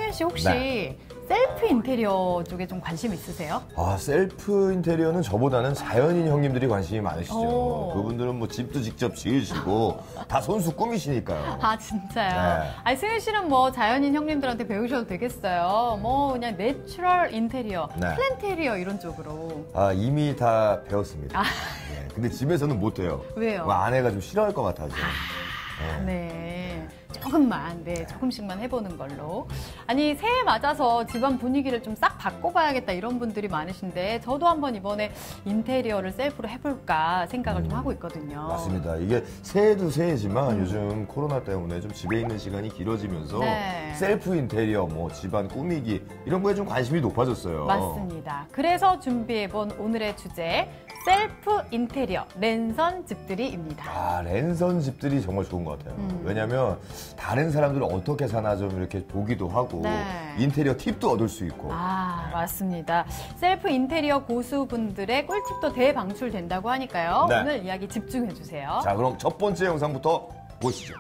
승윤 씨 혹시 네. 셀프 인테리어 쪽에 좀 관심 있으세요? 아, 셀프 인테리어는 저보다는 자연인 형님들이 관심이 많으시죠. 오. 그분들은 뭐 집도 직접 지으시고 다 손수 꾸미시니까요. 아, 진짜요? 네. 아니, 승윤 씨는 뭐 자연인 형님들한테 배우셔도 되겠어요. 뭐 그냥 내추럴 인테리어, 네. 플랜테리어 이런 쪽으로. 아, 이미 다 배웠습니다. 네, 근데 집에서는 못해요. 왜요? 뭐 아내가 좀 싫어할 것 같아서. 네. 조금만, 조금씩만 해보는 걸로. 아니, 새해 맞아서 집안 분위기를 좀 싹 바꿔봐야겠다 이런 분들이 많으신데, 저도 한번 이번에 인테리어를 셀프로 해볼까 생각을 좀 하고 있거든요. 맞습니다. 이게 새해도 새해지만 요즘 코로나 때문에 좀 집에 있는 시간이 길어지면서 네. 셀프 인테리어, 뭐 집안 꾸미기 이런 거에 좀 관심이 높아졌어요. 맞습니다. 그래서 준비해본 오늘의 주제, 셀프 인테리어 랜선 집들이입니다. 아, 랜선 집들이 정말 좋은 것 같아요. 왜냐면 다른 사람들은 어떻게 사나 좀 이렇게 보기도 하고 네. 인테리어 팁도 얻을 수 있고. 아, 맞습니다. 셀프 인테리어 고수분들의 꿀팁도 대방출된다고 하니까요. 네. 오늘 이야기 집중해주세요. 자, 그럼 첫 번째 영상부터 보시죠.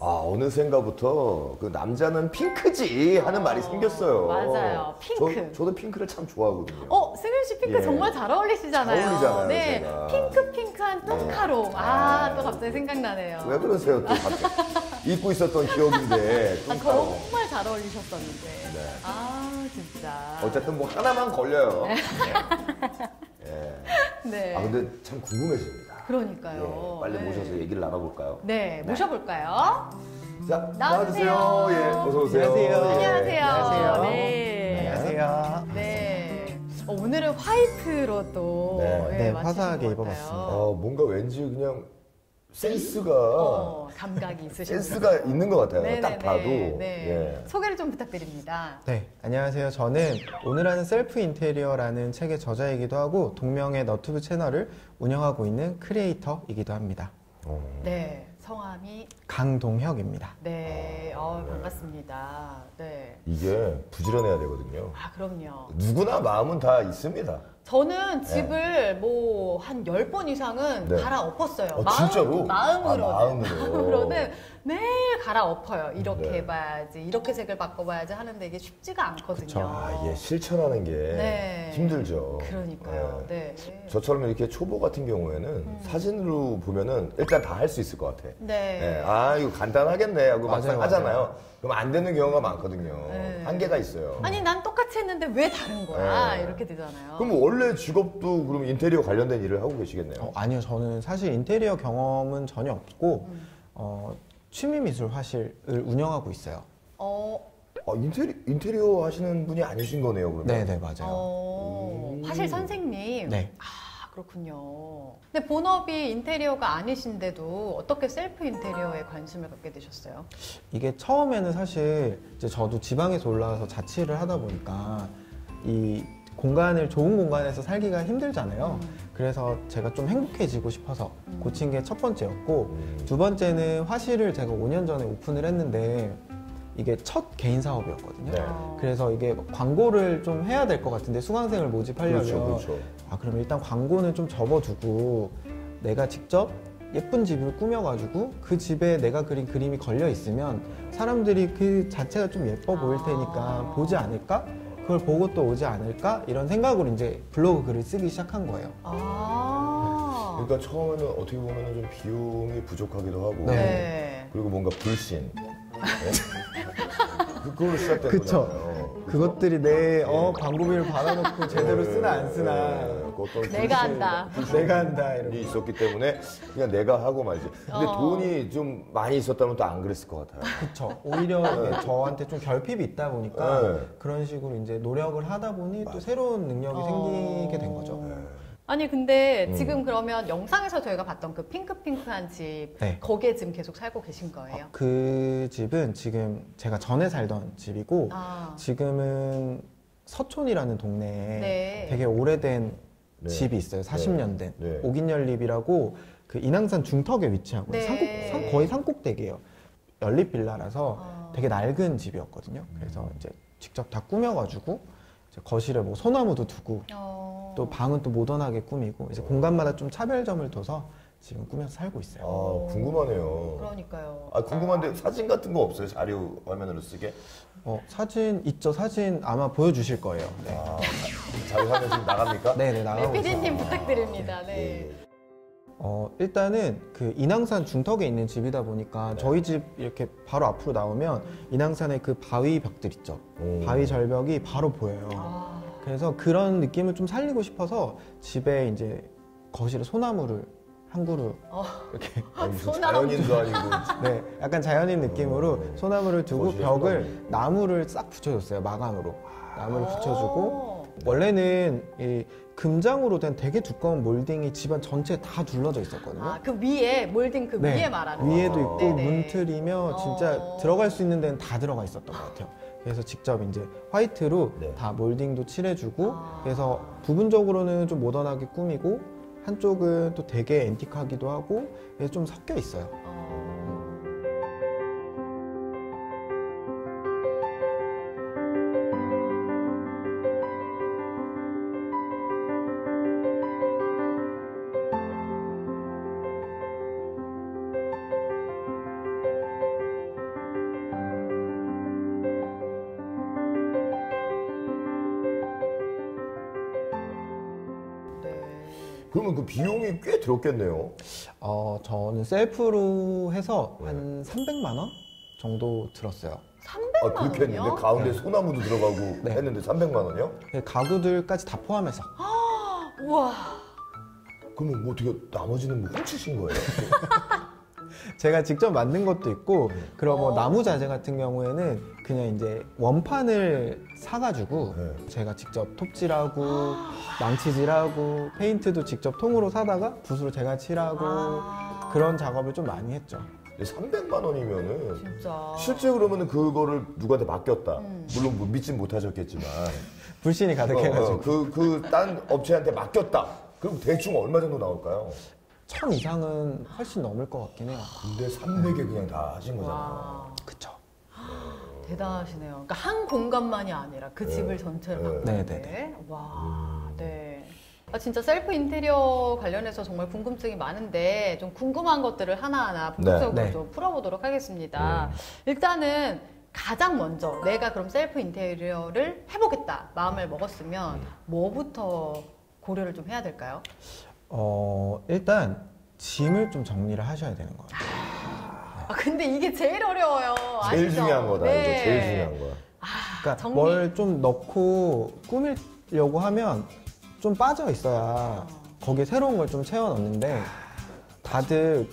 어느샌가부터 그 남자는 핑크지 하는 말이 생겼어요. 맞아요. 핑크. 저도 핑크를 참 좋아하거든요. 승윤 씨 핑크 예. 정말 잘 어울리시잖아요. 잘 어울리잖아요, 네. 제가. 핑크한 뚱카로. 또 갑자기 생각나네요. 왜 그러세요, 또 갑자기. 잊고 있었던 기억인데. 정말 잘 어울리셨었는데. 네. 진짜. 어쨌든 뭐 하나만 걸려요. 네. 근데 참 궁금해집니다. 그러니까요. 예, 빨리 네. 모셔서 얘기를 나눠볼까요? 네, 모셔볼까요? 자, 나와주세요. 나와주세요. 예, 어서오세요. 안녕하세요. 안녕하세요. 안녕하세요. 네. 안녕하세요. 네. 오늘은 화이트로 또 네, 맞추신 화사하게 것 입어봤습니다. 같아요. 뭔가 왠지 그냥 센스가 감각이 있으신 센스가 있는 것 같아요. 네네네. 딱 봐도. 네. 예. 소개를 좀 부탁드립니다. 네, 안녕하세요. 저는 오늘 하는 셀프 인테리어라는 책의 저자이기도 하고 동명의 너튜브 채널을 운영하고 있는 크리에이터이기도 합니다. 네. 성함이 강동혁입니다. 네. 반갑습니다. 네. 이게 부지런해야 되거든요. 그럼요. 누구나 마음은 다 있습니다. 저는 집을 뭐 한 10번 이상은 네. 갈아엎었어요. 진짜로? 마음으로는. 마음으로. 매일 갈아엎어요. 이렇게 네. 해봐야지, 이렇게 색을 바꿔봐야지 하는데 이게 쉽지가 않거든요. 그쵸. 이게 실천하는 게 네. 힘들죠. 그러니까요. 네. 저처럼 이렇게 초보 같은 경우에는 사진으로 보면은 일단 다 할 수 있을 것 같아. 네. 이거 간단하겠네 하고 막상 맞아요, 하잖아요. 맞아요. 그럼 안 되는 경우가 많거든요. 네. 한계가 있어요. 아니, 난 똑같이 했는데 왜 다른 거야? 네. 이렇게 되잖아요. 그럼 원래 직업도 그럼 인테리어 관련된 일을 하고 계시겠네요. 아니요, 저는 사실 인테리어 경험은 전혀 없고 취미 미술 화실을 운영하고 있어요. 인테리어 하시는 분이 아니신 거네요, 그러면. 네, 맞아요. 화실 선생님. 네. 그렇군요. 근데 본업이 인테리어가 아니신데도 어떻게 셀프 인테리어에 관심을 갖게 되셨어요? 이게 처음에는 사실 이제 저도 지방에서 올라와서 자취를 하다 보니까 이 공간을 좋은 공간에서 살기가 힘들잖아요. 그래서 제가 좀 행복해지고 싶어서 고친 게 첫 번째였고 두 번째는 화실을 제가 5년 전에 오픈을 했는데 이게 첫 개인 사업이었거든요. 네. 그래서 이게 광고를 좀 해야 될 것 같은데 수강생을 모집하려면 그렇죠. 그럼 일단 광고는 좀 접어두고 내가 직접 예쁜 집을 꾸며가지고 그 집에 내가 그린 그림이 걸려 있으면 사람들이 그 자체가 좀 예뻐 보일 테니까 보지 않을까? 그걸 보고 또 오지 않을까? 이런 생각으로 이제 블로그 글을 쓰기 시작한 거예요. 그러니까 처음에는 어떻게 보면 좀 비용이 부족하기도 하고 네. 그리고 뭔가 불신 그걸로 시작된 그쵸. 거잖아요. 그것들이 내 광고비를 받아놓고 제대로 쓰나 안 쓰나 내가 한다. 내가 한다 이렇게. 이 있었기 때문에 그냥 내가 하고 말지. 근데 돈이 좀 많이 있었다면 또 안 그랬을 것 같아요. 그쵸. 오히려 이게 저한테 좀 결핍이 있다 보니까 네. 그런 식으로 이제 노력을 하다 보니 또 새로운 능력이 생기게 된 거죠. 아니 근데 지금 그러면 영상에서 저희가 봤던 그 핑크한 집 네. 거기에 지금 계속 살고 계신 거예요? 그 집은 지금 제가 전에 살던 집이고 지금은 서촌이라는 동네에 네. 되게 오래된 네. 집이 있어요. 40년 된 네. 옥인연립이라고 그 인왕산 중턱에 위치하고 네. 거의 산꼭대기예요. 연립 빌라라서 되게 낡은 집이었거든요. 그래서 이제 직접 다 꾸며가지고 이제 거실에 뭐 소나무도 두고 또 방은 또 모던하게 꾸미고 이제 공간마다 좀 차별점을 둬서 지금 꾸며서 살고 있어요. 궁금하네요. 그러니까요. 궁금한데 사진 같은 거 없어요? 자료 화면으로 쓰게? 사진 있죠. 사진 아마 보여주실 거예요. 네. 자료 화면 지금 나갑니까? 네네 나가고 있어요. PD님 부탁드립니다. 네. 일단은 그 인왕산 중턱에 있는 집이다 보니까 저희 집 이렇게 바로 앞으로 나오면 인왕산의 그 바위 벽들 있죠. 바위 절벽이 바로 보여요. 그래서 그런 느낌을 좀 살리고 싶어서 집에 이제 거실에 소나무를 한 그루 이렇게 무슨 소나무. 자연인도 아니고. 네, 약간 자연인 느낌으로 소나무를 두고 거실에 벽을 소나무. 나무를 싹 붙여줬어요. 마감으로 나무를 붙여주고 원래는 이 금장으로 된 되게 두꺼운 몰딩이 집안 전체에 다 둘러져 있었거든요. 그 위에 몰딩 그 네, 위에 말하는 거. 위에도 있고 네네. 문틀이며 진짜 들어갈 수 있는 데는 다 들어가 있었던 것 같아요. 그래서 직접 이제 화이트로 네. 다 몰딩도 칠해주고 그래서 부분적으로는 좀 모던하게 꾸미고 한쪽은 또 되게 앤틱하기도 하고 그래서 좀 섞여 있어요. 그러면 그 비용이 꽤 들었겠네요. 저는 셀프로 해서 네. 한 300만 원 정도 들었어요. 300만 그렇게 했는데 원이요? 가운데 네. 소나무도 들어가고 네. 했는데 300만 원이요? 가구들까지 다 포함해서. 우와. 그러면 뭐 어떻게 나머지는 뭐 훔치신 거예요? 제가 직접 만든 것도 있고, 그리고 뭐 어. 나무 자재 같은 경우에는 그냥 이제 원판을 사가지고 네. 제가 직접 톱질하고 망치질하고 페인트도 직접 통으로 사다가 붓으로 제가 칠하고 아. 그런 작업을 좀 많이 했죠. 300만 원이면은 진짜. 실제 그러면은 그거를 누구한테 맡겼다. 물론 뭐 믿진 못하셨겠지만 불신이 가득해가지고 딴 업체한테 맡겼다. 그럼 대충 얼마 정도 나올까요? 1000 이상은 훨씬 넘을 것 같긴 해요. 근데 300에 그냥 다 하신 거잖아요. 와. 그쵸. 대단하시네요. 그러니까 한 공간만이 아니라 그 집을 전체를 네. 바꾸는 네, 데. 와, 네. 진짜 셀프 인테리어 관련해서 정말 궁금증이 많은데 좀 궁금한 것들을 하나하나 본격적으로 네. 좀 풀어보도록 하겠습니다. 일단은 가장 먼저 내가 그럼 셀프 인테리어를 해보겠다 마음을 먹었으면 뭐부터 고려를 좀 해야 될까요? 일단 짐을 좀 정리를 하셔야 되는 것 같아요. 근데 이게 제일 어려워요. 제일 아시죠? 중요한 거다. 네. 이제 제일 중요한 거야. 그러니까 정리. 뭘 좀 넣고 꾸미려고 하면 좀 빠져 있어야 거기에 새로운 걸 좀 채워 넣는데 다들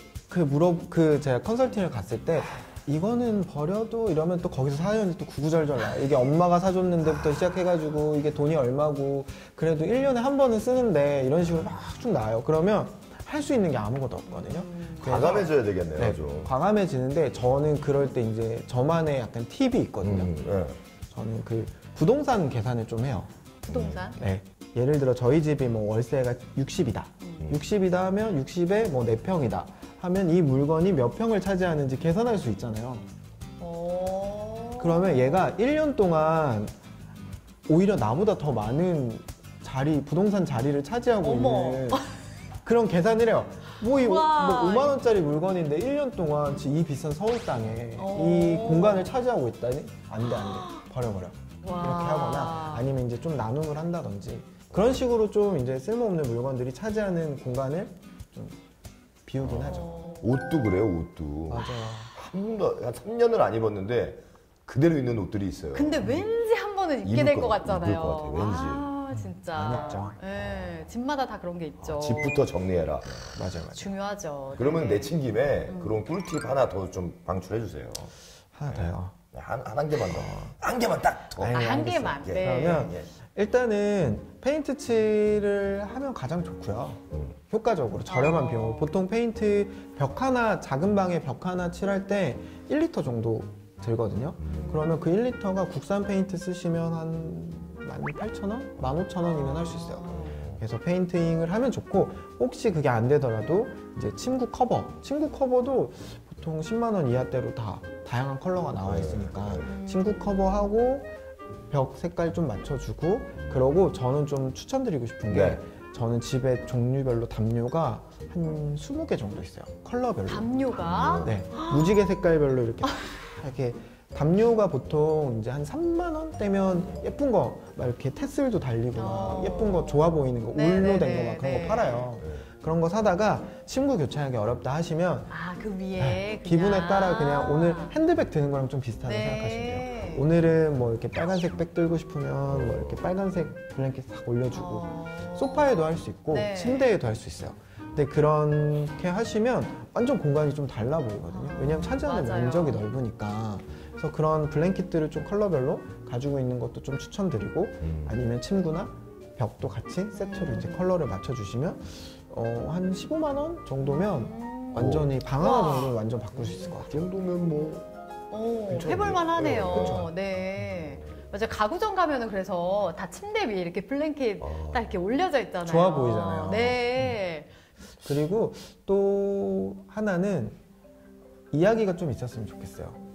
제가 컨설팅을 갔을 때 이거는 버려도 이러면 또 거기서 사연이 또 구구절절 나요. 이게 엄마가 사줬는데부터 시작해가지고 이게 돈이 얼마고 그래도 1년에 한 번은 쓰는데 이런 식으로 막 쭉 나와요. 그러면 할 수 있는 게 아무것도 없거든요. 그래서 과감해져야 되겠네요. 네, 좀. 과감해지는데 저는 그럴 때 이제 저만의 약간 팁이 있거든요. 네. 저는 그 부동산 계산을 좀 해요. 부동산. 네. 예를 들어 저희 집이 뭐 월세가 60이다. 60이다 하면 60에 뭐 4평이다. 하면 이 물건이 몇 평을 차지하는지 계산할 수 있잖아요. 그러면 얘가 1년 동안 오히려 나보다 더 많은 부동산 자리를 차지하고 어머. 있는 그런 계산을 해요. 뭐 우와. 5만 원짜리 물건인데 1년 동안 이 비싼 서울 땅에 오. 이 공간을 차지하고 있다니? 안 돼. 버려. 와. 이렇게 하거나 아니면 이제 좀 나눔을 한다든지 그런 식으로 좀 이제 쓸모없는 물건들이 차지하는 공간을 좀 비우긴 하죠. 옷도 그래요, 옷도. 맞아요. 한 3년을 안 입었는데 그대로 있는 옷들이 있어요. 근데 왠지 한 번은 입게 입을 될 것 것 같- 같잖아요. 입을 것 같아요, 왠지. 진짜. 많이 없죠. 네, 집마다 다 그런 게 있죠. 집부터 정리해라. 맞아요. 중요하죠. 그러면 네. 내친 김에 그런 꿀팁 하나 더 좀 방출해 주세요. 하나 더요. 한 개만 더. 한 개만 딱 더. 아니, 한 알겠어요. 개만. 예. 네. 그러면 예. 일단은 페인트 칠을 하면 가장 좋고요. 효과적으로 저렴한 비용으로 보통 페인트 작은 방에 벽 하나 칠할 때 1리터 정도 들거든요. 그러면 그 1리터가 국산 페인트 쓰시면 한 18,000원? 15,000원이면 할 수 있어요. 그래서 페인팅을 하면 좋고 혹시 그게 안 되더라도 이제 침구 커버도 보통 10만 원 이하대로 다 다양한 컬러가 나와 있으니까 침구 커버하고 벽 색깔 좀 맞춰주고 그러고 저는 좀 추천드리고 싶은 게 네. 저는 집에 종류별로 담요가 한 20개 정도 있어요. 컬러별로. 담요가 네. 무지개 색깔별로 이렇게 담요가 보통 이제 한 3만 원대면 예쁜 거 막 이렇게 테슬도 달리고 막 예쁜 거 좋아 보이는 거 네, 울로 네, 된 네, 거 막 그런 네. 거 팔아요. 그런 거 사다가 침구 교체하기 어렵다 하시면 그 위에 네, 그냥. 기분에 따라 그냥 오늘 핸드백 드는 거랑 좀 비슷하다고 네. 생각하시면 돼요. 오늘은 뭐 이렇게 빨간색 백 들고 싶으면 뭐 이렇게 빨간색 블랭켓 싹 올려주고 소파에도 할 수 있고 네. 침대에도 할 수 있어요. 근데 그렇게 하시면 완전 공간이 좀 달라 보이거든요. 왜냐면 차지하는 맞아요. 면적이 넓으니까. 그래서 그런 블랭킷들을 좀 컬러별로 가지고 있는 것도 좀 추천드리고 아니면 침구나 벽도 같이 세트로 이제 컬러를 맞춰주시면 한 15만 원 정도면 완전히 방 하나 와. 정도는 완전 바꿀 수 있을 것 이 같아요. 정도면 뭐 괜찮은데요? 해볼만 하네요. 네, 그렇죠. 네. 맞아 가구점 가면은 그래서 다 침대 위에 이렇게 블랭켓 딱 이렇게 올려져 있잖아요. 좋아 보이잖아요. 네. 그리고 또 하나는 이야기가 좀 있었으면 좋겠어요.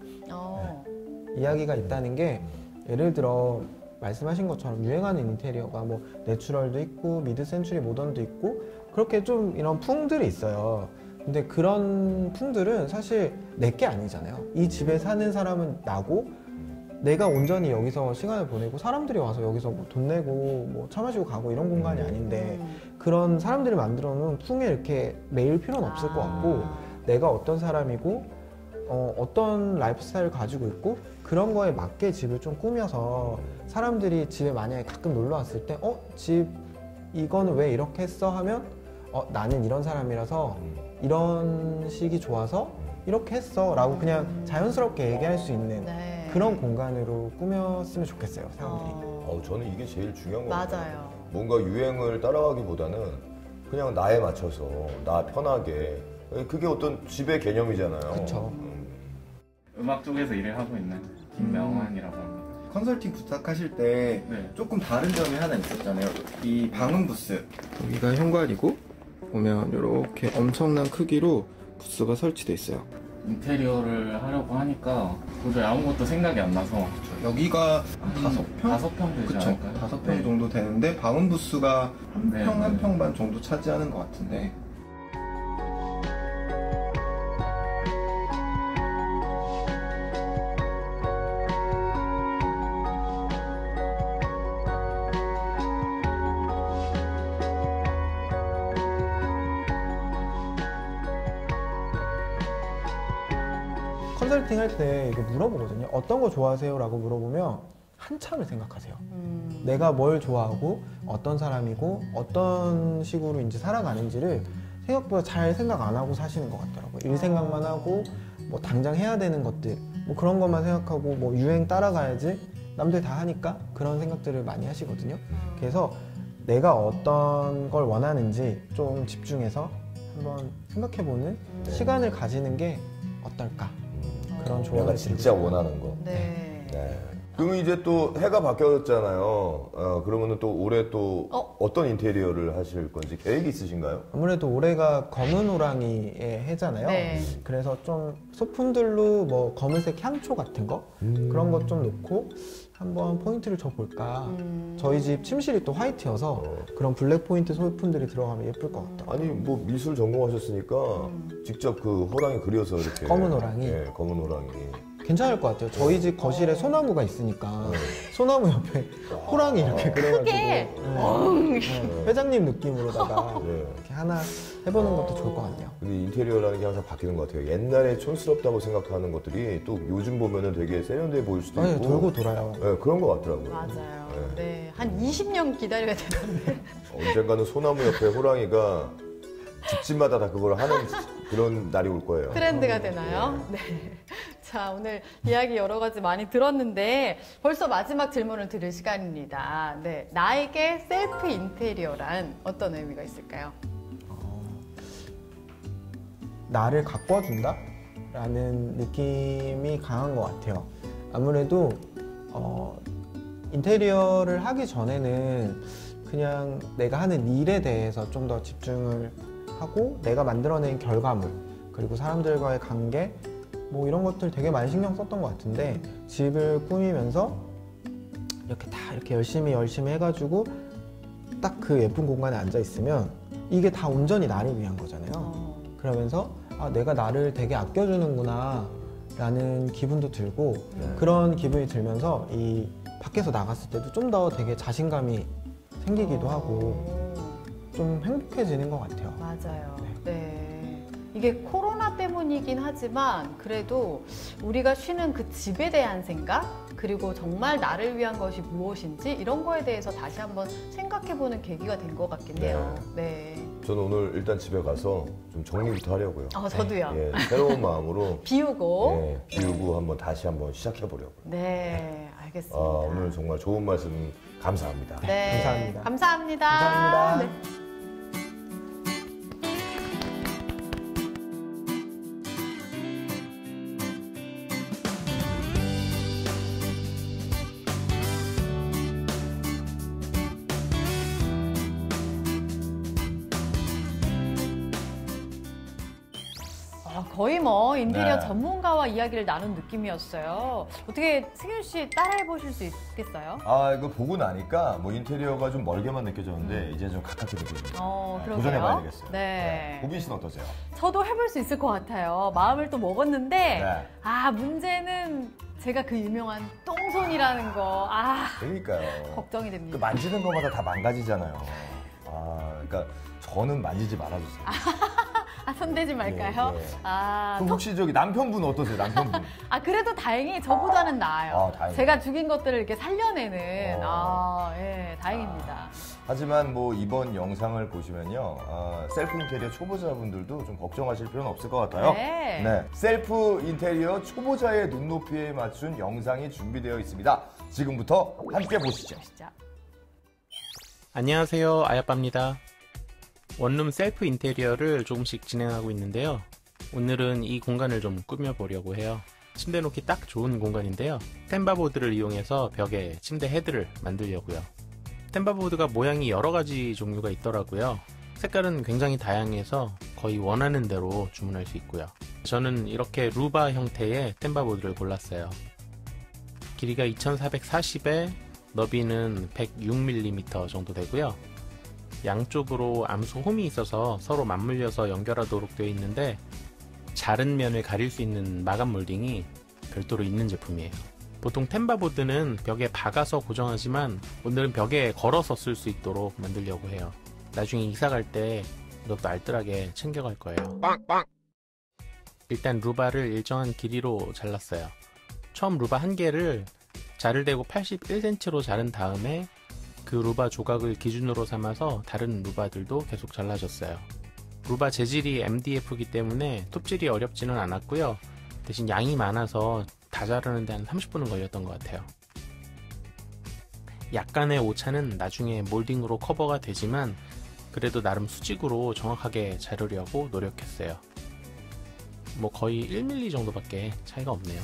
이야기가 있다는 게 예를 들어 말씀하신 것처럼 유행하는 인테리어가 뭐 내추럴도 있고 미드 센추리 모던도 있고 그렇게 좀 이런 풍들이 있어요. 근데 그런 풍들은 사실 내 게 아니잖아요. 이 집에 사는 사람은 나고 내가 온전히 여기서 시간을 보내고 사람들이 와서 여기서 뭐 돈 내고 뭐 차 마시고 가고 이런 공간이 아닌데 그런 사람들이 만들어 놓은 풍에 이렇게 매일 필요는 없을 것 같고 내가 어떤 사람이고 어떤 라이프 스타일을 가지고 있고 그런 거에 맞게 집을 좀 꾸며서 사람들이 집에 만약에 가끔 놀러 왔을 때 집 이거는 왜 이렇게 했어 하면 나는 이런 사람이라서 이런 식이 좋아서 이렇게 했어 라고 그냥 자연스럽게 얘기할 수 있는 네. 그런 공간으로 꾸몄으면 좋겠어요, 사람들이. 저는 이게 제일 중요한 것 같아요. 맞아요. 뭔가 유행을 따라가기보다는 그냥 나에 맞춰서 나 편하게 그게 어떤 집의 개념이잖아요. 그쵸. 음악 쪽에서 일을 하고 있는 김명환이라고 합니다. 컨설팅 부탁하실 때 네. 조금 다른 점이 하나 있었잖아요. 이 방음 부스. 여기가 현관이고 보면 이렇게 엄청난 크기로 부스가 설치돼 있어요. 인테리어를 하려고 하니까 도저히 아무것도 생각이 안 나서 여기가 한 5평? 5평 되지 그쵸. 않을까요? 5평 네. 정도 되는데 방음 부스가 한 네, 평, 한 네. 평 반 정도 차지하는 것 같은데 컨설팅 할 때 이거 물어보거든요. 어떤 거 좋아하세요? 라고 물어보면 한참을 생각하세요. 내가 뭘 좋아하고 어떤 사람이고 어떤 식으로 이제 살아가는지를 생각보다 잘 생각 안 하고 사시는 것 같더라고요. 일 생각만 하고 뭐 당장 해야 되는 것들 뭐 그런 것만 생각하고 뭐 유행 따라가야지 남들 다 하니까 그런 생각들을 많이 하시거든요. 그래서 내가 어떤 걸 원하는지 좀 집중해서 한번 생각해보는 시간을 가지는 게 어떨까 그런 조언을 내가 진짜 드리고 원하는 거. 네. 네. 그러면 이제 또 해가 바뀌었잖아요. 그러면 또 올해 또 어떤 인테리어를 하실 건지 계획이 있으신가요? 아무래도 올해가 검은 호랑이의 해잖아요. 네. 그래서 좀 소품들로 뭐 검은색 향초 같은 거 그런 것 좀 놓고 한번 포인트를 줘볼까. 저희 집 침실이 또 화이트여서 그런 블랙 포인트 소품들이 들어가면 예쁠 것 같아요. 아니 뭐 미술 전공하셨으니까 직접 그 호랑이 그려서 이렇게 검은 호랑이? 네, 검은 호랑이. 괜찮을 것 같아요. 저희 집 거실에 소나무가 있으니까 소나무 옆에 호랑이 이렇게 그려가지고 크게? 회장님 느낌으로다가 네. 이렇게 하나 해보는 것도 좋을 것 같네요. 근데 인테리어라는 게 항상 바뀌는 것 같아요. 옛날에 촌스럽다고 생각하는 것들이 또 요즘 보면은 되게 세련돼 보일 수도 네, 있고. 돌고 돌아요. 네, 그런 것 같더라고요. 맞아요. 네. 네. 한 20년 기다려야 되는데. 언젠가는 소나무 옆에 호랑이가 집집마다 다 그걸 하는 그런 날이 올 거예요. 트렌드가 되나요? 네. 자, 오늘 이야기 여러 가지 많이 들었는데 벌써 마지막 질문을 드릴 시간입니다. 네. 나에게 셀프 인테리어란 어떤 의미가 있을까요? 나를 가꿔준다? 라는 느낌이 강한 것 같아요. 아무래도 인테리어를 하기 전에는 그냥 내가 하는 일에 대해서 좀 더 집중을 하고 내가 만들어낸 결과물 그리고 사람들과의 관계 뭐 이런 것들 되게 많이 신경 썼던 것 같은데 집을 꾸미면서 이렇게 다 이렇게 열심히 해가지고 딱 그 예쁜 공간에 앉아 있으면 이게 다 온전히 나를 위한 거잖아요. 그러면서 내가 나를 되게 아껴주는구나 라는 기분도 들고 그런 기분이 들면서 이 밖에서 나갔을 때도 좀 더 되게 자신감이 생기기도 하고 좀 행복해지는 것 같아요. 맞아요. 네. 이게 코로나 때문이긴 하지만 그래도 우리가 쉬는 그 집에 대한 생각 그리고 정말 나를 위한 것이 무엇인지 이런 거에 대해서 다시 한번 생각해보는 계기가 된 것 같긴 해요. 네. 저는 오늘 일단 집에 가서 좀 정리부터 하려고요. 저도요. 예, 새로운 마음으로 비우고. 비우고 한번 다시 한번 시작해 보려고요. 네, 알겠습니다. 오늘 정말 좋은 말씀 감사합니다. 네, 감사합니다. 감사합니다. 감사합니다. 네. 거의 뭐 인테리어 네. 전문가와 이야기를 나눈 느낌이었어요. 어떻게 승윤 씨 따라해 보실 수 있겠어요? 이거 보고 나니까 뭐 인테리어가 좀 멀게만 느껴졌는데 이제 좀 가깝게 느껴집니다. 그러게요. 도전해봐야겠어요. 네. 고빈 씨는 어떠세요? 저도 해볼 수 있을 것 같아요. 마음을 또 먹었는데 네. 문제는 제가 그 유명한 똥 생손이라는 거. 그러니까요. 걱정이 됩니다. 그 만지는 것마다 다 망가지잖아요. 그러니까 저는 만지지 말아주세요. 손대지 말까요? 예. 그럼 혹시 저기 남편분 어떠세요? 남편분? 그래도 다행히 저보다는 나아요. 다행이다. 제가 죽인 것들을 이렇게 살려내는, 예, 다행입니다. 하지만 뭐 이번 영상을 보시면요, 셀프 인테리어 초보자분들도 좀 걱정하실 필요는 없을 것 같아요. 네. 셀프 인테리어 초보자의 눈높이에 맞춘 영상이 준비되어 있습니다. 지금부터 함께 보시죠. 안녕하세요, 아야빠입니다. 원룸 셀프 인테리어를 조금씩 진행하고 있는데요. 오늘은 이 공간을 좀 꾸며보려고 해요. 침대 놓기 딱 좋은 공간인데요. 템바보드를 이용해서 벽에 침대 헤드를 만들려고요. 템바보드가 모양이 여러가지 종류가 있더라고요. 색깔은 굉장히 다양해서 거의 원하는 대로 주문할 수 있고요. 저는 이렇게 루바 형태의 템바보드를 골랐어요. 길이가 2440에 너비는 106mm 정도 되고요. 양쪽으로 암수 홈이 있어서 서로 맞물려서 연결하도록 되어 있는데 자른 면을 가릴 수 있는 마감 몰딩이 별도로 있는 제품이에요. 보통 템바보드는 벽에 박아서 고정하지만 오늘은 벽에 걸어서 쓸 수 있도록 만들려고 해요. 나중에 이사 갈 때 이것도 알뜰하게 챙겨갈 거예요. 일단 루바를 일정한 길이로 잘랐어요. 처음 루바 한 개를 자를 대고 81cm로 자른 다음에 그 루바 조각을 기준으로 삼아서 다른 루바들도 계속 잘라줬어요. 루바 재질이 MDF이기 때문에 톱질이 어렵지는 않았고요. 대신 양이 많아서 다 자르는데 한 30분은 걸렸던 것 같아요. 약간의 오차는 나중에 몰딩으로 커버가 되지만 그래도 나름 수직으로 정확하게 자르려고 노력했어요. 뭐 거의 1mm 정도밖에 차이가 없네요.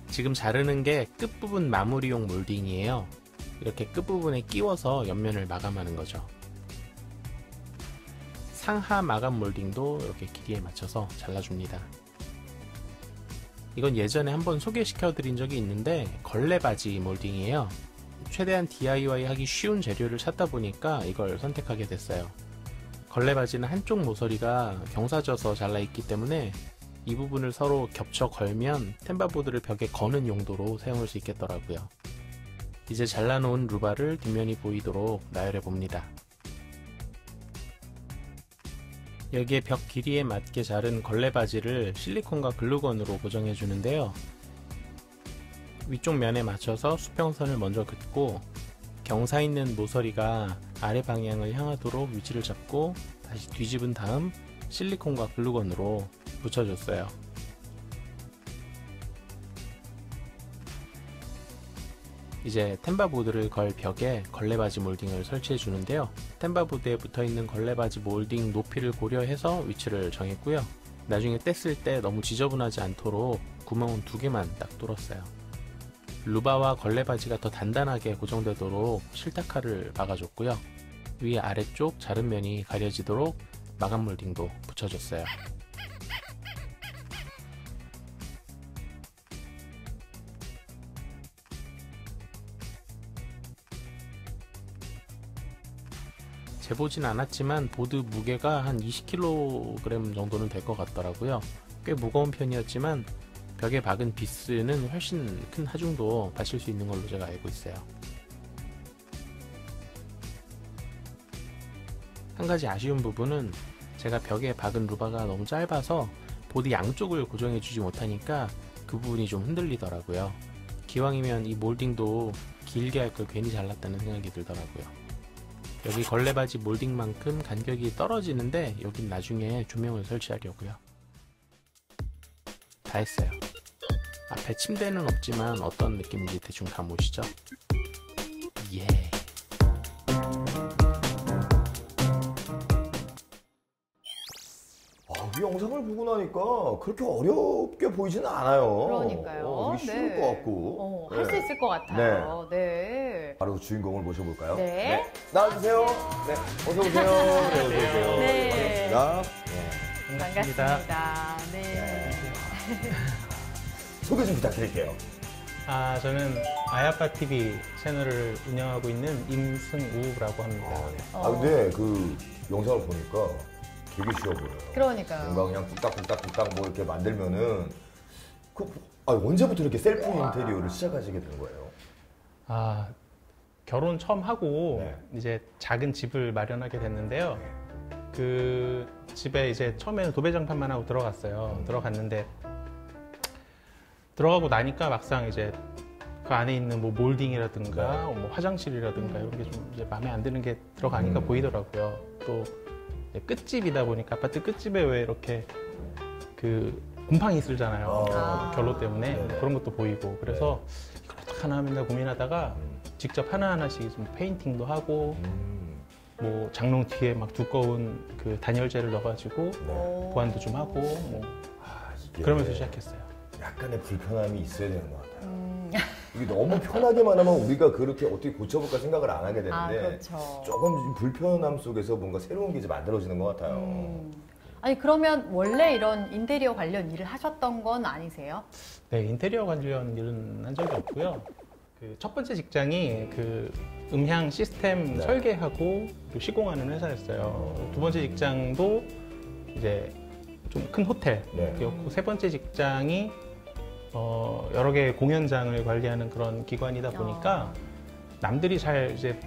지금 자르는 게 끝부분 마무리용 몰딩이에요. 이렇게 끝부분에 끼워서 옆면을 마감하는 거죠. 상하 마감 몰딩도 이렇게 길이에 맞춰서 잘라줍니다. 이건 예전에 한번 소개시켜 드린 적이 있는데 걸레바지 몰딩이에요. 최대한 DIY 하기 쉬운 재료를 찾다 보니까 이걸 선택하게 됐어요. 걸레바지는 한쪽 모서리가 경사져서 잘라 있기 때문에 이 부분을 서로 겹쳐 걸면 템바보드를 벽에 거는 용도로 사용할 수 있겠더라고요. 이제 잘라놓은 루바를 뒷면이 보이도록 나열해 봅니다. 여기에 벽 길이에 맞게 자른 걸레바지를 실리콘과 글루건으로 고정해 주는데요. 위쪽 면에 맞춰서 수평선을 먼저 긋고 경사 있는 모서리가 아래 방향을 향하도록 위치를 잡고 다시 뒤집은 다음 실리콘과 글루건으로 붙여줬어요. 이제 템바보드를 걸 벽에 걸레바지 몰딩을 설치해 주는데요. 템바보드에 붙어있는 걸레바지 몰딩 높이를 고려해서 위치를 정했고요. 나중에 뗐을 때 너무 지저분하지 않도록 구멍은 2개만 딱 뚫었어요. 루바와 걸레바지가 더 단단하게 고정되도록 실타카를 박아줬고요. 위 아래쪽 자른 면이 가려지도록 마감 몰딩도 붙여줬어요. 재보진 않았지만 보드 무게가 한 20kg 정도는 될 것 같더라고요. 꽤 무거운 편이었지만 벽에 박은 비스는 훨씬 큰 하중도 받칠 수 있는 걸로 제가 알고 있어요. 한 가지 아쉬운 부분은 제가 벽에 박은 루바가 너무 짧아서 보드 양쪽을 고정해 주지 못하니까 그 부분이 좀 흔들리더라고요. 기왕이면 이 몰딩도 길게 할 걸 괜히 잘랐다는 생각이 들더라고요. 여기 걸레바지 몰딩만큼 간격이 떨어지는데 여긴 나중에 조명을 설치하려고요. 다 했어요. 앞에 침대는 없지만 어떤 느낌인지 대충 다 보시죠. 예. 이 영상을 보고 나니까 그렇게 어렵게 보이지는 않아요. 그러니까요. 이게 쉬울 것 같고. 할 수 있을 것 같아요. 네. 바로 주인공을 모셔볼까요? 네. 나와주세요. 네. 어서오세요. 네, 어서오세요. 네. 반갑습니다. 반갑습니다. 네. 소개 좀 부탁드릴게요. 저는 아야빠TV 채널을 운영하고 있는 임승우라고 합니다. 근데 그 영상을 보니까 되게 쉬워 보여요. 그러니까요. 뭔가 그냥 뚝딱뚝딱뚝딱 뭐 이렇게 만들면은 언제부터 이렇게 셀프 인테리어를 시작하시게 된 거예요? 아, 결혼 처음 하고 네. 이제 작은 집을 마련하게 됐는데요. 그 집에 이제 처음에는 도배장판만 하고 들어갔어요. 들어갔는데 들어가고 나니까 막상 이제 그 안에 있는 뭐 몰딩이라든가 뭐 화장실이라든가 이런 게 좀 이제 마음에 안 드는 게 들어가니까 보이더라고요. 또 이제 끝집이다 보니까 아파트 끝집에 왜 이렇게 그 곰팡이 쓸잖아요. 결로 때문에 네네. 그런 것도 보이고 그래서 이걸 어떻게 하나 맨날 고민하다가 직접 하나하나씩 좀 페인팅도 하고 뭐 장롱 뒤에 막 두꺼운 그 단열재를 넣어가지고 보완도 좀 하고 뭐 이게 그러면서 시작했어요. 약간의 불편함이 있어야 되는 것 같아요. 이게 너무 편하게만 하면 우리가 그렇게 어떻게 고쳐볼까 생각을 안 하게 되는데 그렇죠. 조금 불편함 속에서 뭔가 새로운 게 이제 만들어지는 것 같아요. 아니 그러면 원래 이런 인테리어 관련 일을 하셨던 건 아니세요? 네, 인테리어 관련 일은 한 적이 없고요. 그 첫 번째 직장이 그 음향 시스템 설계하고 그리고 시공하는 회사였어요. 두 번째 직장도 이제 좀 큰 호텔이었고 세 번째 직장이 여러 개의 공연장을 관리하는 그런 기관이다 보니까 남들이 잘 이제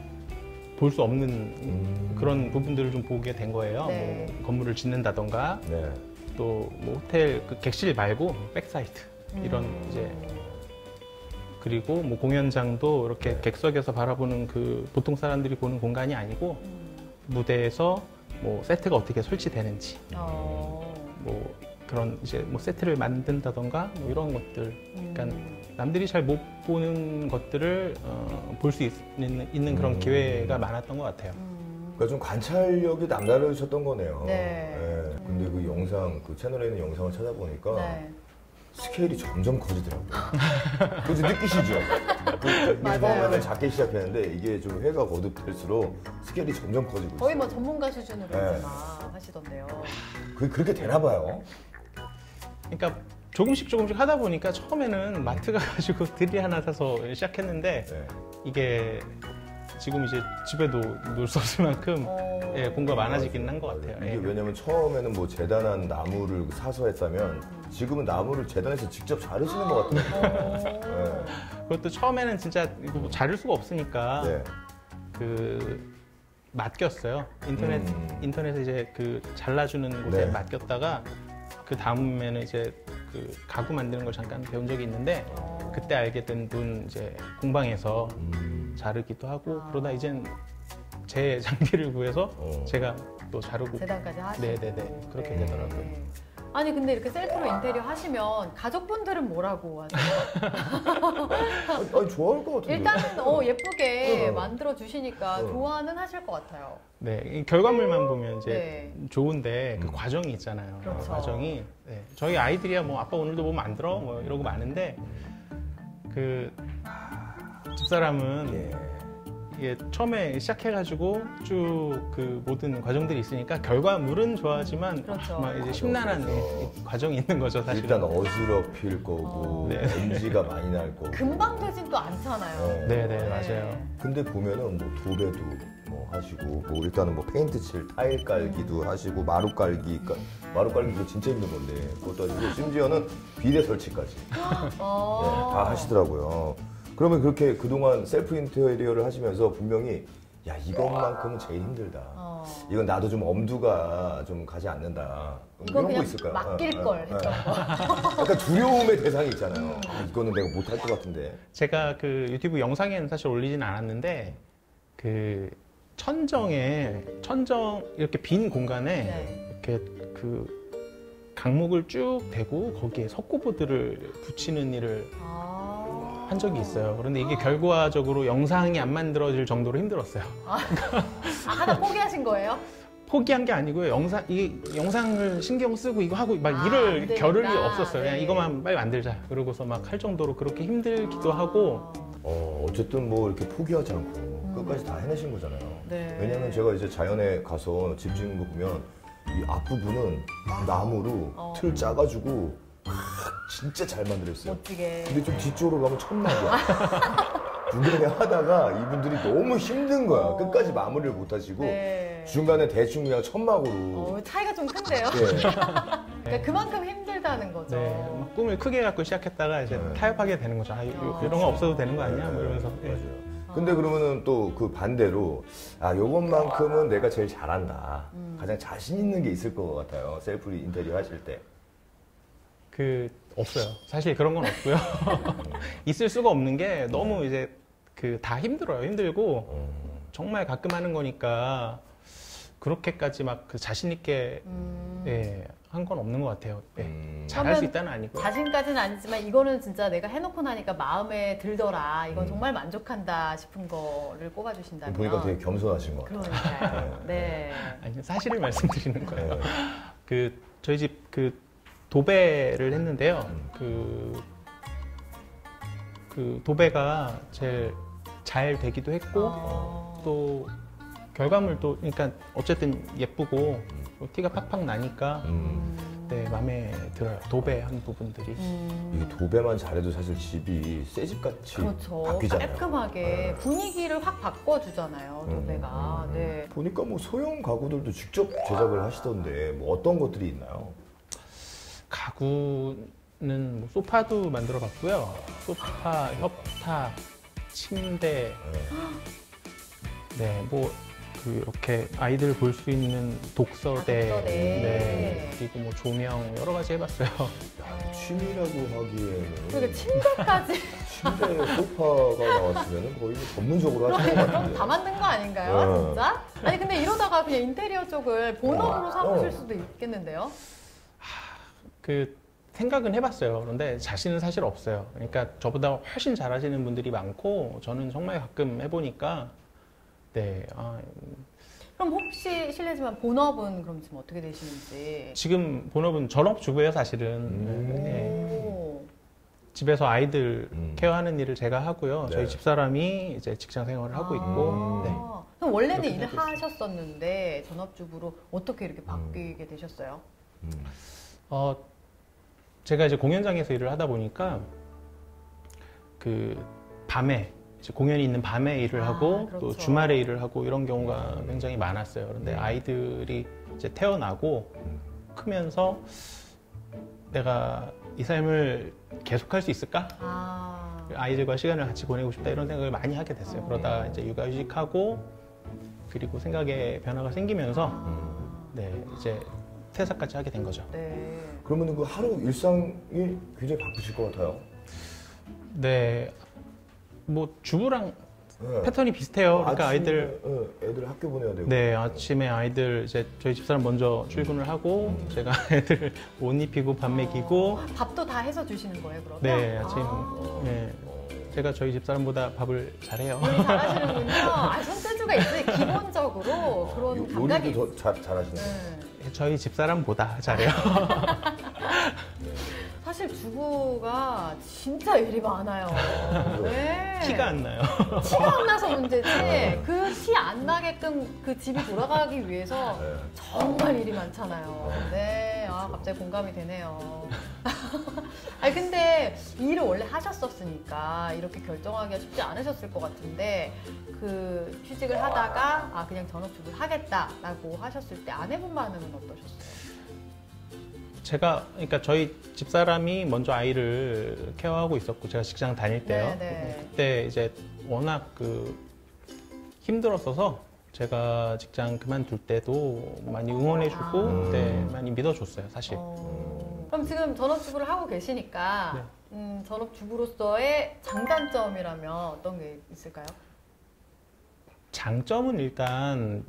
볼 수 없는 그런 부분들을 좀 보게 된 거예요. 네. 뭐 건물을 짓는다던가 네. 또 뭐 호텔 그 객실 말고 백사이트 이런 이제 그리고 뭐 공연장도 이렇게 객석에서 바라보는 그 보통 사람들이 보는 공간이 아니고 무대에서 뭐 세트가 어떻게 설치되는지 뭐 그런 이제 뭐 세트를 만든다던가 뭐 이런 것들 그러니까 남들이 잘 못 보는 것들을 볼 수 있는 그런 기회가 많았던 것 같아요. 그러니까 좀 관찰력이 남다르셨던 거네요. 네. 네. 근데 그 영상, 그 채널에 있는 영상을 찾아보니까 네. 스케일이 점점 커지더라고요. 그거 좀 느끼시죠? 맞아요. 처음에는 작게 시작했는데 이게 좀 회가 거듭될수록 스케일이 점점 커지고 거의 있어요. 뭐 전문가 수준으로 네. 이제 막 하시던데요. 그게 그렇게 되나 봐요. 그러니까 조금씩 하다 보니까 처음에는 마트 가가지고 드릴 하나 사서 시작했는데 네. 이게 지금 이제 집에도 놓을 수 없을 만큼 예, 공부가 많아지긴 한 것 같아요. 이게 예. 왜냐면 처음에는 뭐 재단한 나무를 사서 했다면 지금은 나무를 재단해서 직접 자르시는 것 같아요. 네. 그것도 처음에는 진짜 이거 뭐 자를 수가 없으니까 네. 그 맡겼어요. 인터넷에 이제 그 잘라주는 곳에 네. 맡겼다가 그 다음에는 이제 그 가구 만드는 걸 잠깐 배운 적이 있는데 그때 알게 된 분 이제 공방에서 자르기도 하고 그러다 이젠 제 장비를 구해서 제가 또 자르고 재단까지 하시고. 네네네 그렇게 되더라고요. 아니 근데 이렇게 셀프로 인테리어 하시면 가족분들은 뭐라고 하세요? 아니 좋아할 것 같은데. 일단은 예쁘게 어. 만들어 주시니까 어. 좋아는 하실 것 같아요. 네, 이 결과물만 보면 이제 네. 좋은데 그 과정이 있잖아요. 그렇죠. 과정이 네. 저희 아이들이야 뭐 아빠 오늘도 뭐 만들어 뭐 이러고 마는데 그 집사람은 예. 이게 처음에 시작해가지고 쭉 그 모든 과정들이 있으니까 결과물은 좋아하지만 그렇죠. 막 이제 심란한 그렇죠. 과정이 있는 거죠 사실은. 일단 어지럽힐 거고 네. 먼지가 많이 날 거고. 금방 되진 또 않잖아요. 네네 맞아요. 근데 보면은 뭐 도배도 뭐 하시고 뭐 일단은 뭐 페인트 칠, 타일 깔기도 하시고 마루 깔기, 마루 깔기 그거 진짜 힘든 건데 그것도 하시고 심지어는 비대 설치까지 네, 다 하시더라고요. 그러면 그렇게 그동안 셀프 인테리어를 하시면서 분명히 야 이것만큼은 제일 힘들다. 이건 나도 좀 엄두가 좀 가지 않는다. 이건 이런 거 그냥 있을까요? 맡길 걸 했던 거. 약간 두려움의 대상이 있잖아요. 이거는 내가 못할 것 같은데. 제가 그 유튜브 영상에는 사실 올리진 않았는데 그 천정 이렇게 빈 공간에 네. 이렇게 그 강목을 쭉 대고 거기에 석고보드를 붙이는 일을 한 적이 있어요. 그런데 이게 결과적으로 영상이 안 만들어질 정도로 힘들었어요. 하나 포기하신 거예요? 포기한 게 아니고요. 이 영상을 신경 쓰고 이거 하고 막 안 이럴 되겠다. 겨를이 없었어요. 그냥 네. 이것만 빨리 만들자. 그러고서 막 할 정도로 그렇게 힘들기도 하고. 어쨌든 뭐 이렇게 포기하지 않고 끝까지 다 해내신 거잖아요. 네. 왜냐면 제가 이제 자연에 가서 집 짓는 거 보면 이 앞부분은 나무로 틀 짜가지고 진짜 잘 만들었어요. 멋지게. 근데 좀 뒤쪽으로 가면 천막이야. 중간에 하다가 이분들이 너무 힘든 거야. 끝까지 마무리를 못 하시고 네. 중간에 대충 그냥 천막으로. 차이가 좀 큰데요? 예. 그러니까 그만큼 힘들다 생긴다는 거죠. 네, 막 꿈을 크게 갖고 시작했다가 이제 네. 타협하게 되는 거죠. 이런 거 없어도 되는 거 아니야? 뭐 이러면서. 예. 맞아요. 근데 그러면은 또 그 반대로 요것만큼은 내가 제일 잘한다. 가장 자신 있는 게 있을 것 같아요. 셀프 인테리어 하실 때. 없어요. 사실 그런 건 없고요. 있을 수가 없는 게 너무 이제 다 힘들어요. 힘들고 정말 가끔 하는 거니까 그렇게까지 막 자신 있게 한 건 없는 것 같아요. 잘할 수 있다는 아니고요. 자신까지는 아니지만 이거는 진짜 내가 해놓고 나니까 마음에 들더라. 이건 정말 만족한다 싶은 거를 꼽아주신다면. 보니까 되게 겸손하신 것 같아요. 그러니까요. 네. 아니, 사실을 말씀드리는 거예요. 네. 저희 집 도배를 했는데요. 도배가 제일 잘 되기도 했고 또 결과물도 그러니까 어쨌든 예쁘고 티가 팍팍 나니까 네, 마음에 들어요. 도배한 부분들이. 이게 도배만 잘해도 사실 집이 새 집같이 그렇죠. 바뀌잖아요. 깔끔하게 분위기를 확 바꿔주잖아요. 도배가. 네. 보니까 뭐 소형 가구들도 직접 제작을 하시던데 뭐 어떤 것들이 있나요? 가구는 뭐 소파도 만들어 봤고요. 소파, 협탁, 침대. 네, 뭐 이렇게 아이들 볼 수 있는 독서대, 독서대. 네, 그리고 뭐 조명 여러 가지 해봤어요. 취미라고 하기에는 그리고 침대까지. 침대에 소파가 나왔으면 거의 전문적으로 하시는 것 같은데. 다 만든 거 아닌가요? 진짜? 아니 근데 이러다가 그냥 인테리어 쪽을 본업으로 삼으실 수도 있겠는데요? 생각은 해봤어요. 그런데 자신은 사실 없어요. 그러니까 저보다 훨씬 잘하시는 분들이 많고 저는 정말 가끔 해보니까 네. 그럼 혹시 실례지만 본업은 그럼 지금 어떻게 되시는지? 지금 본업은 전업주부예요, 사실은. 네. 집에서 아이들 케어하는 일을 제가 하고요. 네. 저희 집사람이 이제 직장 생활을 하고 있고. 네. 그럼 원래는 이렇게 일을 되고 있어요. 하셨었는데 전업주부로 어떻게 이렇게 바뀌게 되셨어요? 제가 이제 공연장에서 일을 하다 보니까 밤에 이제 공연이 있는 밤에 일을 하고 그렇죠. 또 주말에 일을 하고 이런 경우가 굉장히 많았어요. 그런데 아이들이 이제 태어나고 크면서 내가 이 삶을 계속할 수 있을까? 아이들과 시간을 같이 보내고 싶다 이런 생각을 많이 하게 됐어요. 그러다가 이제 육아휴직하고 그리고 생각에 변화가 생기면서 네 이제 퇴사까지 하게 된 거죠. 네. 그러면 그 하루 일상이 굉장히 바쁘실 것 같아요. 네, 뭐 주부랑 네. 패턴이 비슷해요. 그러니까 아침에, 아이들 애들 학교 보내야 되고. 네 아침에 아이들 이제 저희 집사람 먼저 출근을 하고 제가 애들 옷 입히고 밥 먹이고 밥도 다 해서 주시는 거예요, 그러면? 네 아침 네 제가 저희 집사람보다 밥을 잘해요. 요리 잘하시는군요. 손재주가 있어요. 기본적으로 그런 감각이 요리도 더 잘하시네요. 네. 저희 집사람보다 잘해요. 사실 주부가 진짜 일이 많아요. 네. 티가 안 나요. 티가 안 나서 문제지. 그 티 안 나게끔 그 집이 돌아가기 위해서 정말 일이 많잖아요. 네, 갑자기 공감이 되네요. 아니 근데 일을 원래 하셨었으니까 이렇게 결정하기가 쉽지 않으셨을 것 같은데 취직을 하다가 그냥 전업주부를 하겠다라고 하셨을 때 아내분 반응은 어떠셨어요? 그러니까 저희 집사람이 먼저 아이를 케어하고 있었고 제가 직장 다닐 때요. 그때 이제 워낙 힘들었어서 제가 직장 그만둘 때도 많이 응원해주고 많이 믿어줬어요, 사실. 그럼 지금 전업주부를 하고 계시니까 전업주부로서의 장단점이라면 어떤 게 있을까요? 장점은 일단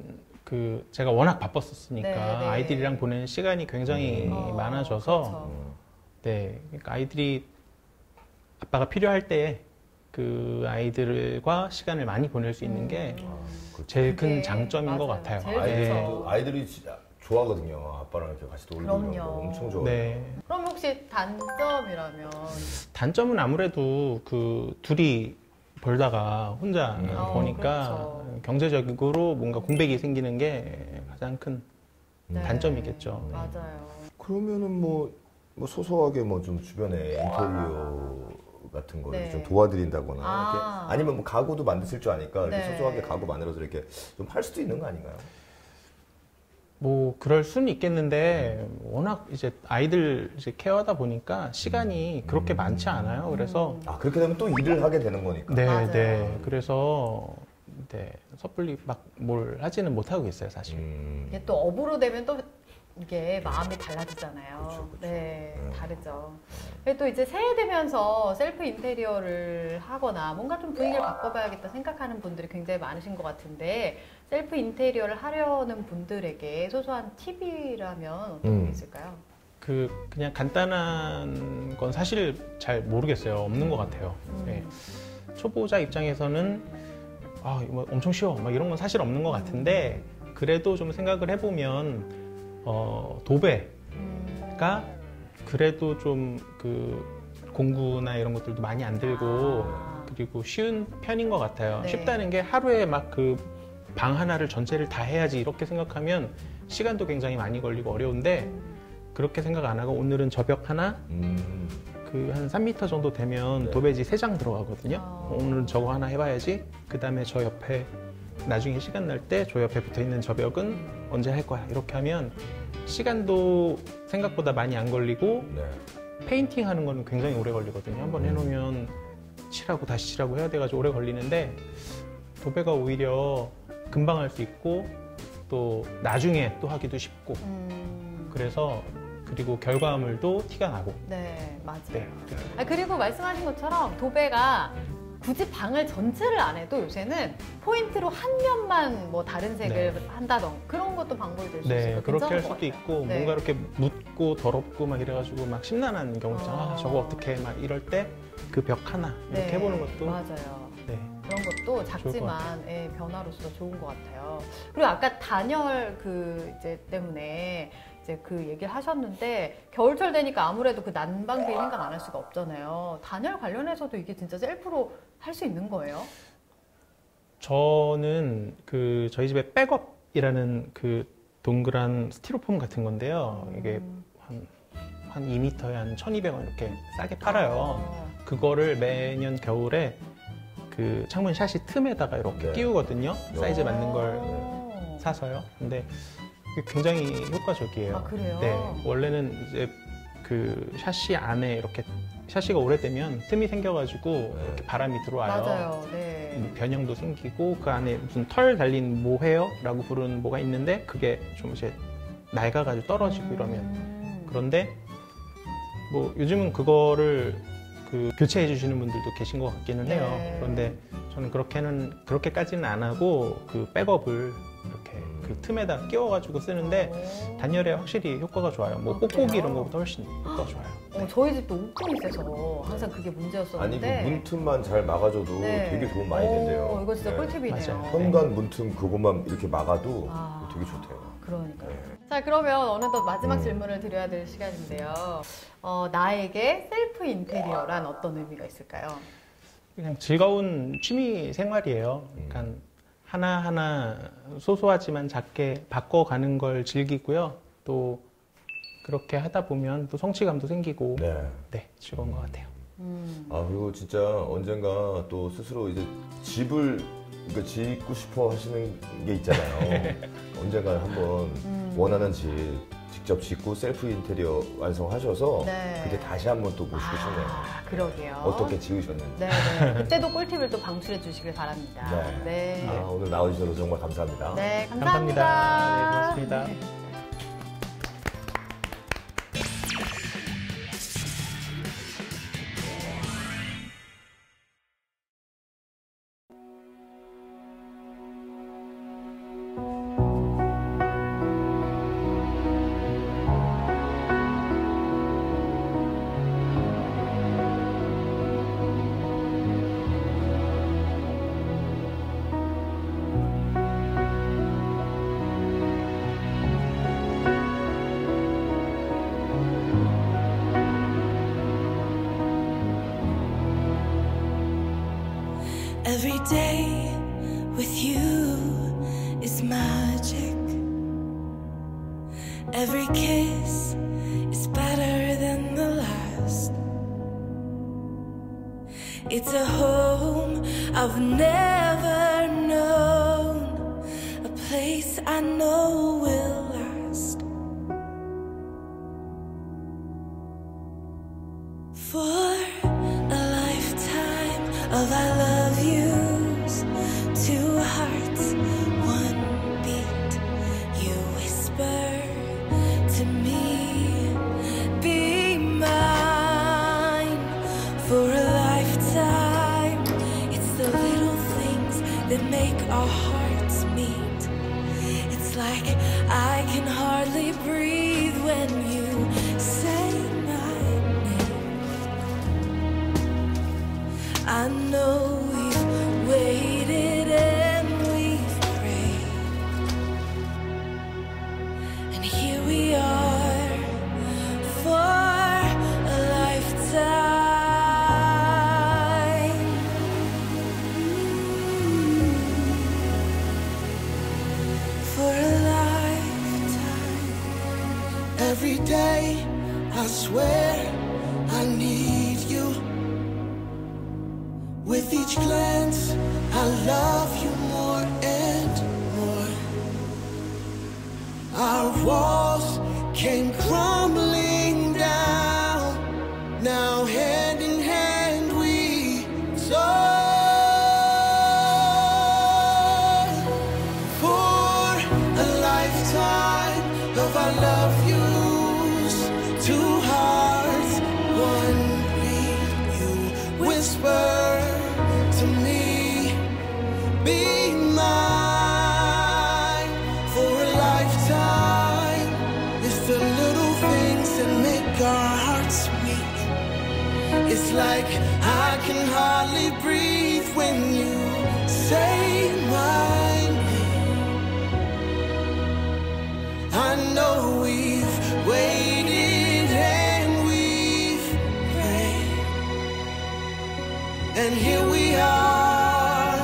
제가 워낙 바빴었으니까 네네. 아이들이랑 보내는 시간이 굉장히 많아져서 그렇죠. 네, 그러니까 아이들이 아빠가 필요할 때 그 아이들과 시간을 많이 보낼 수 있는 게 제일 큰 장점인 것 같아요. 제일 네. 좋죠. 아이들이 진짜 좋아하거든요. 아빠랑 이렇게 같이 놀고 이런 거 엄청 좋아해요. 네. 그럼 혹시 단점이라면? 단점은 아무래도 둘이 벌다가 혼자 보니까 그렇죠. 경제적으로 뭔가 공백이 생기는 게 가장 큰 네. 단점이겠죠. 맞아요. 그러면은 뭐 소소하게 뭐 좀 주변에 인테리어 같은 거를 네. 좀 도와드린다거나 아. 이렇게 아니면 뭐 가구도 만드실 줄 아니까 이렇게 네. 소소하게 가구 만들어서 이렇게 좀 팔 수도 있는 거 아닌가요? 뭐 그럴 수는 있겠는데 워낙 이제 아이들 이제 케어하다 보니까 시간이 그렇게 많지 않아요. 그래서 아, 그렇게 되면 또 일을 하게 되는 거니까. 네, 맞아요. 네. 그래서 네, 섣불리 막 뭘 하지는 못하고 있어요, 사실. 이게 또 업으로 되면 또 이게 마음이 달라지잖아요. 그쵸, 그쵸. 네, 다르죠. 그리고 또 이제 새해 되면서 셀프 인테리어를 하거나 뭔가 좀 분위기를 바꿔봐야겠다 생각하는 분들이 굉장히 많으신 것 같은데 셀프 인테리어를 하려는 분들에게 소소한 팁이라면 어떤 게 있을까요? 그냥 간단한 건 사실 잘 모르겠어요. 없는 것 같아요. 네. 초보자 입장에서는 아, 뭐 엄청 쉬워. 막 이런 건 사실 없는 것 같은데 그래도 좀 생각을 해보면 도배가 그래도 좀 그 공구나 이런 것들도 많이 안 들고 그리고 쉬운 편인 것 같아요. 네. 쉽다는 게 하루에 막 그 방 하나를 전체를 다 해야지 이렇게 생각하면 시간도 굉장히 많이 걸리고 어려운데 그렇게 생각 안 하고 오늘은 저벽 하나 그 한 3m 정도 되면 네. 도배지 3장 들어가거든요. 오늘은 저거 하나 해봐야지. 그 다음에 저 옆에 나중에 시간 날 때 저 옆에 붙어 있는 저벽은 언제 할 거야. 이렇게 하면 시간도 생각보다 많이 안 걸리고 네. 페인팅 하는 거는 굉장히 오래 걸리거든요. 한번 해놓으면 칠하고 다시 칠하고 해야 돼가지고 오래 걸리는데 도배가 오히려 금방 할 수 있고 또 나중에 또 하기도 쉽고 그래서 그리고 결과물도 티가 나고 네, 맞아요. 네. 아, 그리고 말씀하신 것처럼 도배가 굳이 방을 전체를 안 해도 요새는 포인트로 한 면만 뭐 다른 색을 한다던가 그런 것도 방법이 될 수 있어요. 네, 그렇게 할 수도 있고 네. 뭔가 이렇게 묻고 더럽고 막 이래가지고 막 심란한 경우 있잖아요. 아, 저거 어떻게 해? 막 이럴 때 그 벽 하나 이렇게 해보는 것도 맞아요. 네. 그런 것도 작지만 예, 변화로서 좋은 것 같아요. 그리고 아까 단열 그 이제 때문에 이제 그 얘기를 하셨는데 겨울철 되니까 아무래도 그 난방비 생각 안 할 수가 없잖아요. 단열 관련해서도 이게 진짜 셀프로 할 수 있는 거예요? 저는 그 저희 집에 백업이라는 그 동그란 스티로폼 같은 건데요. 이게 한 2m에 한 1,200원 이렇게 싸게 팔아요. 그거를 매년 겨울에 그 창문 샤시 틈에다가 이렇게 네. 끼우거든요. 사이즈 맞는 걸 오. 사서요. 근데 이게 굉장히 효과적이에요. 아, 그래요? 네. 원래는 이제 그 샤시 안에 이렇게 샤시가 오래되면 틈이 생겨가지고 이렇게 바람이 들어와요. 맞아요. 네. 변형도 생기고 그 안에 무슨 털 달린 모헤어라고 부르는 뭐가 있는데 그게 좀 이제 낡아가지고 떨어지고 이러면 그런데 뭐 요즘은 그거를 그 교체해 주시는 분들도 계신 것 같기는 해요. 네. 그런데 저는 그렇게까지는 안 하고 그 백업을 이렇게 그 틈에다 끼워가지고 쓰는데 단열에 확실히 효과가 좋아요. 뭐 뽁뽁이 이런 거보다 훨씬 효과가 좋아요. 저희 집도 우풍이 세서 항상 그게 아니, 그 문제였었는데 문틈만 잘 막아줘도 네. 되게 도움 많이 된대요. 이거 진짜 네. 꿀팁이네요. 맞아요. 현관 문틈 그것만 이렇게 막아도 아. 되게 좋대요. 그러니까요. 네. 자, 그러면 어느덧 마지막 질문을 드려야 될 시간인데요. 나에게 셀프 인테리어란 어떤 의미가 있을까요? 그냥 즐거운 취미 생활이에요. 그러니까 하나하나 소소하지만 작게 바꿔가는 걸 즐기고요. 또 그렇게 하다 보면 또 성취감도 생기고 네, 즐거운 것 같아요. 아, 그리고 진짜 언젠가 또 스스로 이제 집을 그러니까 짓고 싶어 하시는 게 있잖아요. 언젠가 한번 원하는 집 직접 짓고 셀프 인테리어 완성하셔서 네. 그때 다시 한번 또 보시고 싶네요. 그러게요. 어떻게 지으셨는지. 네, 그때도 꿀팁을 또 방출해 주시길 바랍니다. 네. 네. 아, 오늘 나와주셔서 정말 감사합니다. 네, 감사합니다. 감사합니다. 네, 고맙습니다. Every day with you is magic. Every kiss is better than the last. It's a home I've never known, a place I know will last. of I love yous. Two hearts, one beat. You whisper to me, be mine for a lifetime. It's the little things that make our hearts meet. It's like I can hardly breathe when you say my name. I know we've waited and we've prayed, and here we are for a lifetime. For a lifetime. Every day, I swear I need you. With each glance, I love you more and more. Our walls came crumbling down. Now hand in hand we soar. For a lifetime of our love yous. Two hearts, one beat. You whisper to me, be mine for a lifetime. It's the little things that make our hearts meet. It's like I can hardly breathe when you say my name. I know we've waited and we've prayed, and here we are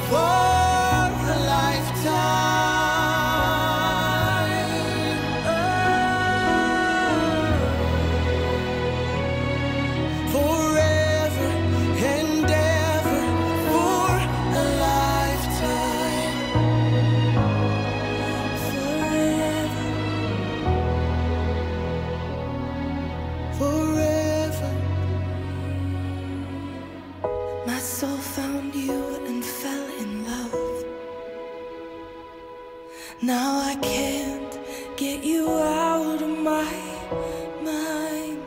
for a lifetime. Forever and ever for a lifetime. Forever. My soul found you and fell in love. Now I can't get you out of my mind.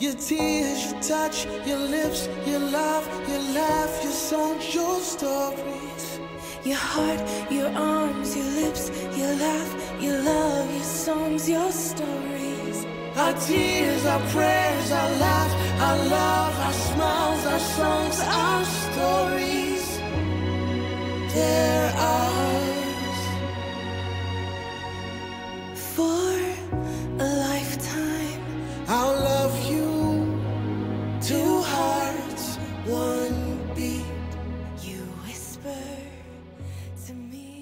Your tears, your touch, your lips, your love, your laugh, your songs, your stories. Your heart, your arms, your lips, your laugh, your love, your songs, your stories. Our tears, our prayers, our laugh, our love, our smiles, our songs, our stories. They're ours. For a lifetime. I'll love you. Two hearts, one beat. You whisper to me.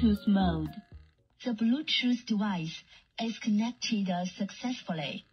Bluetooth mode. The Bluetooth device is connected successfully.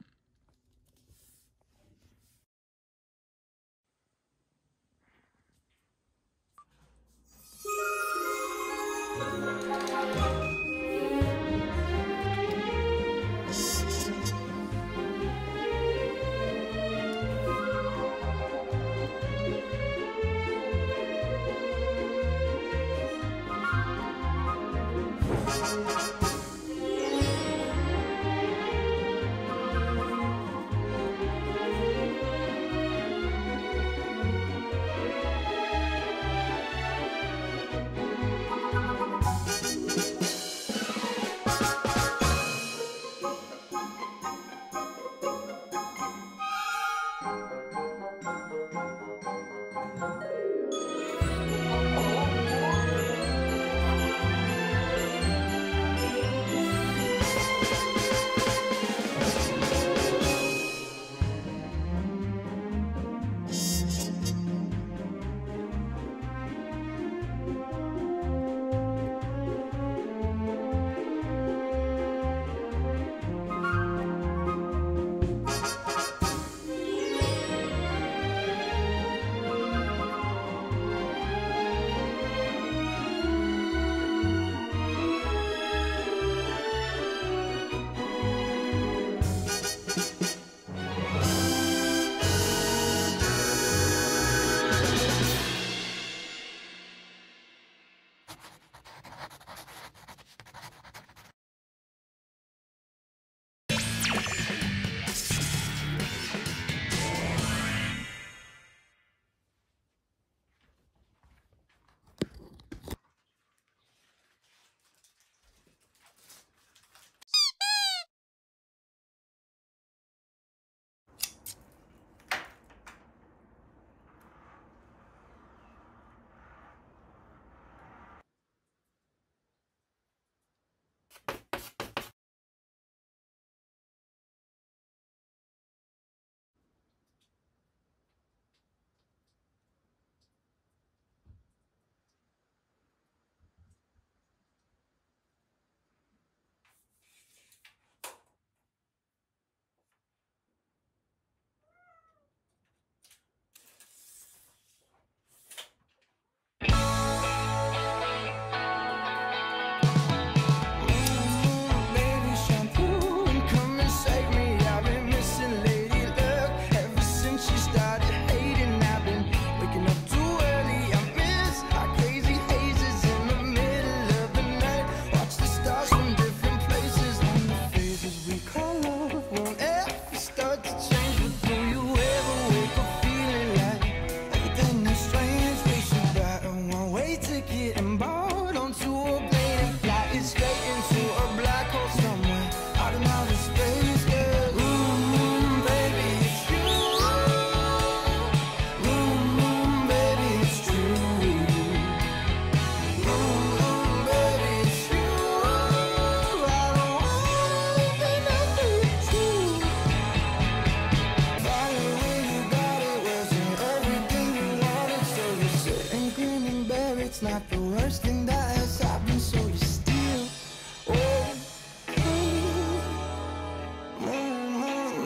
it's not the worst thing that has happened, so you still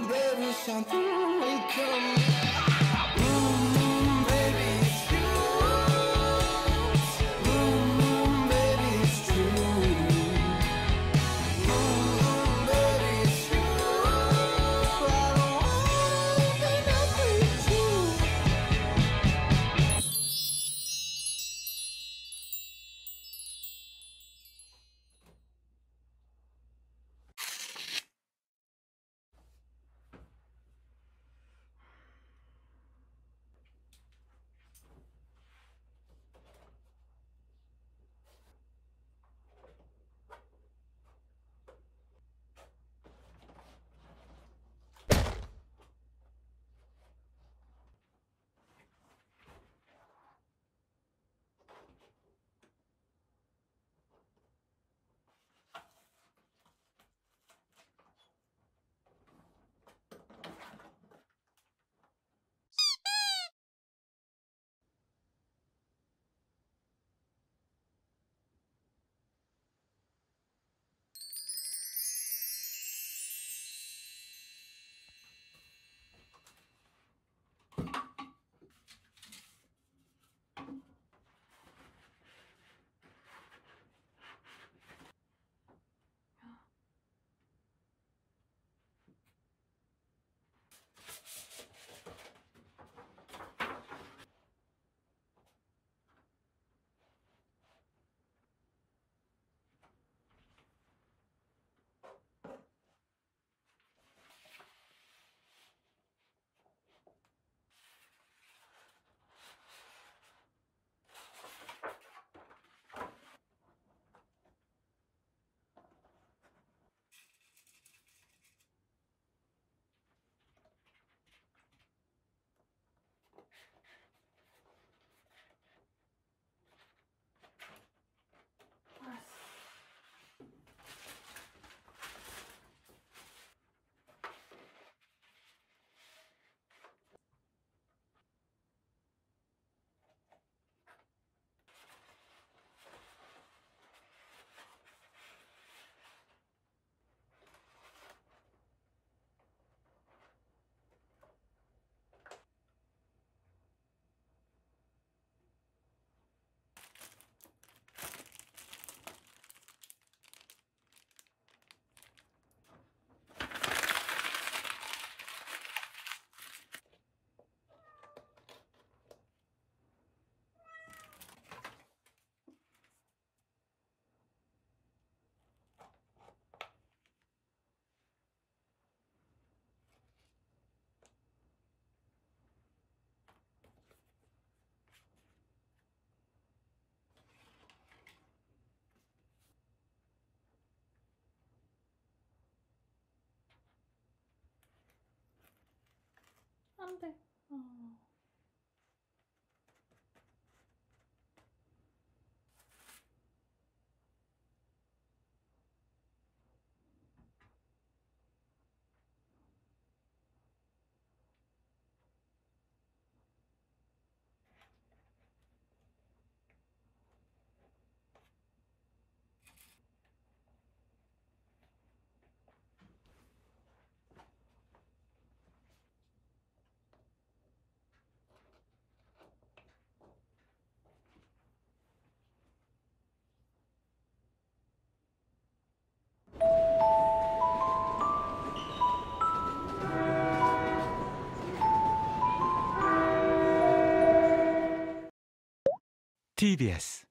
baby, something will come. Baby, it's you. Baby, it's true. Baby, it's you. I don't wanna live up with you. 안 돼. TBS